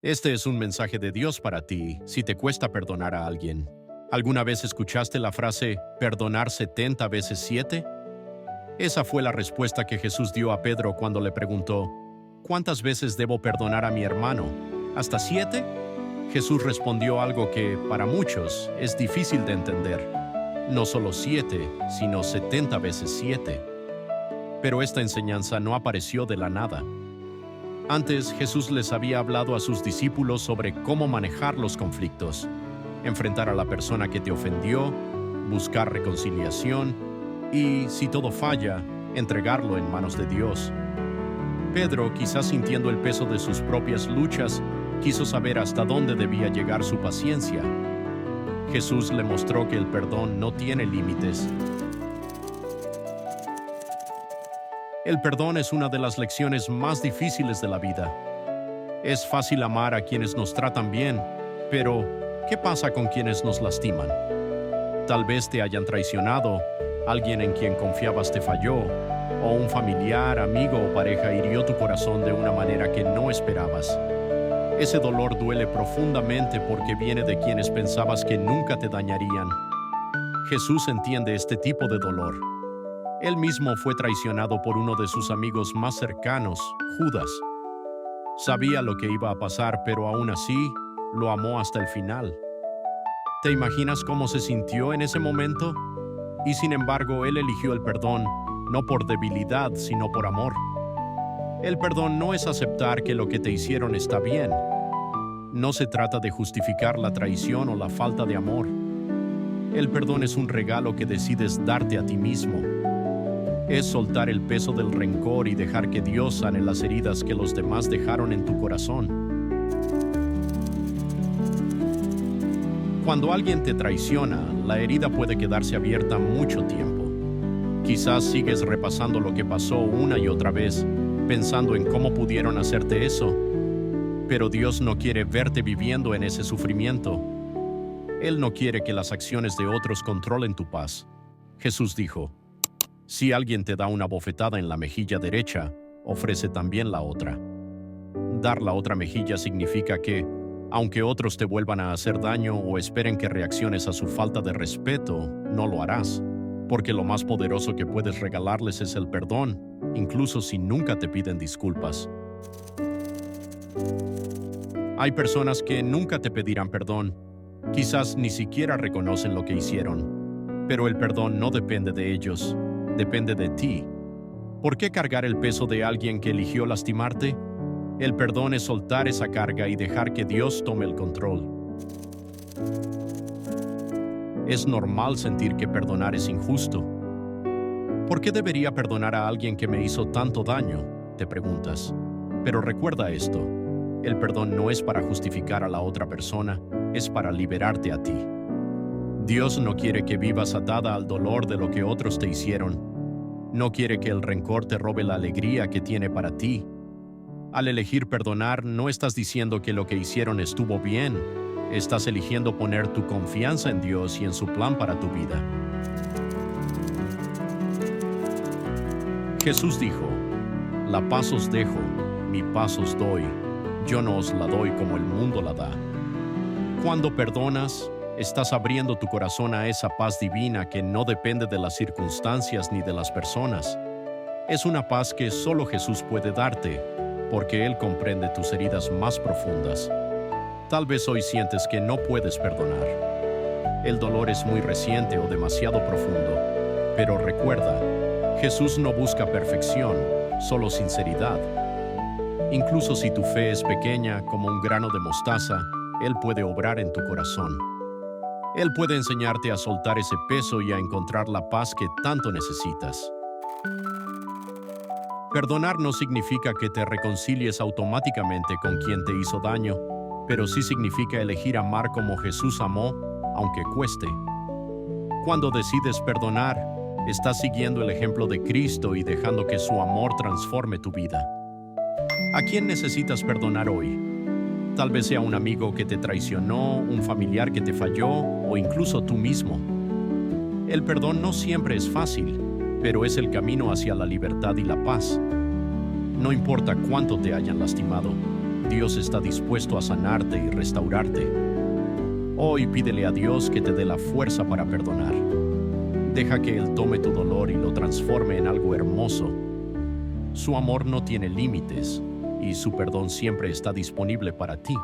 Este es un mensaje de Dios para ti si te cuesta perdonar a alguien. ¿Alguna vez escuchaste la frase perdonar 70 veces 7? Esa fue la respuesta que Jesús dio a Pedro cuando le preguntó, ¿cuántas veces debo perdonar a mi hermano? ¿Hasta 7? Jesús respondió algo que, para muchos, es difícil de entender. No solo 7, sino 70 veces 7. Pero esta enseñanza no apareció de la nada. Antes, Jesús les había hablado a sus discípulos sobre cómo manejar los conflictos, enfrentar a la persona que te ofendió, buscar reconciliación y, si todo falla, entregarlo en manos de Dios. Pedro, quizás sintiendo el peso de sus propias luchas, quiso saber hasta dónde debía llegar su paciencia. Jesús le mostró que el perdón no tiene límites. El perdón es una de las lecciones más difíciles de la vida. Es fácil amar a quienes nos tratan bien, pero ¿qué pasa con quienes nos lastiman? Tal vez te hayan traicionado, alguien en quien confiabas te falló, o un familiar, amigo o pareja hirió tu corazón de una manera que no esperabas. Ese dolor duele profundamente porque viene de quienes pensabas que nunca te dañarían. Jesús entiende este tipo de dolor. Él mismo fue traicionado por uno de sus amigos más cercanos, Judas. Sabía lo que iba a pasar, pero aún así, lo amó hasta el final. ¿Te imaginas cómo se sintió en ese momento? Y sin embargo, él eligió el perdón, no por debilidad, sino por amor. El perdón no es aceptar que lo que te hicieron está bien. No se trata de justificar la traición o la falta de amor. El perdón es un regalo que decides darte a ti mismo. Es soltar el peso del rencor y dejar que Dios sane las heridas que los demás dejaron en tu corazón. Cuando alguien te traiciona, la herida puede quedarse abierta mucho tiempo. Quizás sigues repasando lo que pasó una y otra vez, pensando en cómo pudieron hacerte eso. Pero Dios no quiere verte viviendo en ese sufrimiento. Él no quiere que las acciones de otros controlen tu paz. Jesús dijo, si alguien te da una bofetada en la mejilla derecha, ofrece también la otra. Dar la otra mejilla significa que, aunque otros te vuelvan a hacer daño o esperen que reacciones a su falta de respeto, no lo harás, porque lo más poderoso que puedes regalarles es el perdón, incluso si nunca te piden disculpas. Hay personas que nunca te pedirán perdón, quizás ni siquiera reconocen lo que hicieron, pero el perdón no depende de ellos. Depende de ti. ¿Por qué cargar el peso de alguien que eligió lastimarte? El perdón es soltar esa carga y dejar que Dios tome el control. Es normal sentir que perdonar es injusto. ¿Por qué debería perdonar a alguien que me hizo tanto daño? Te preguntas. Pero recuerda esto, el perdón no es para justificar a la otra persona, es para liberarte a ti. Dios no quiere que vivas atada al dolor de lo que otros te hicieron. No quiere que el rencor te robe la alegría que tiene para ti. Al elegir perdonar, no estás diciendo que lo que hicieron estuvo bien. Estás eligiendo poner tu confianza en Dios y en su plan para tu vida. Jesús dijo, la paz os dejo, mi paz os doy. Yo no os la doy como el mundo la da. Cuando perdonas, estás abriendo tu corazón a esa paz divina que no depende de las circunstancias ni de las personas. Es una paz que solo Jesús puede darte, porque Él comprende tus heridas más profundas. Tal vez hoy sientes que no puedes perdonar. El dolor es muy reciente o demasiado profundo, pero recuerda, Jesús no busca perfección, solo sinceridad. Incluso si tu fe es pequeña como un grano de mostaza, Él puede obrar en tu corazón. Él puede enseñarte a soltar ese peso y a encontrar la paz que tanto necesitas. Perdonar no significa que te reconcilies automáticamente con quien te hizo daño, pero sí significa elegir amar como Jesús amó, aunque cueste. Cuando decides perdonar, estás siguiendo el ejemplo de Cristo y dejando que su amor transforme tu vida. ¿A quién necesitas perdonar hoy? Tal vez sea un amigo que te traicionó, un familiar que te falló o incluso tú mismo. El perdón no siempre es fácil, pero es el camino hacia la libertad y la paz. No importa cuánto te hayan lastimado, Dios está dispuesto a sanarte y restaurarte. Hoy pídele a Dios que te dé la fuerza para perdonar. Deja que Él tome tu dolor y lo transforme en algo hermoso. Su amor no tiene límites y su perdón siempre está disponible para ti.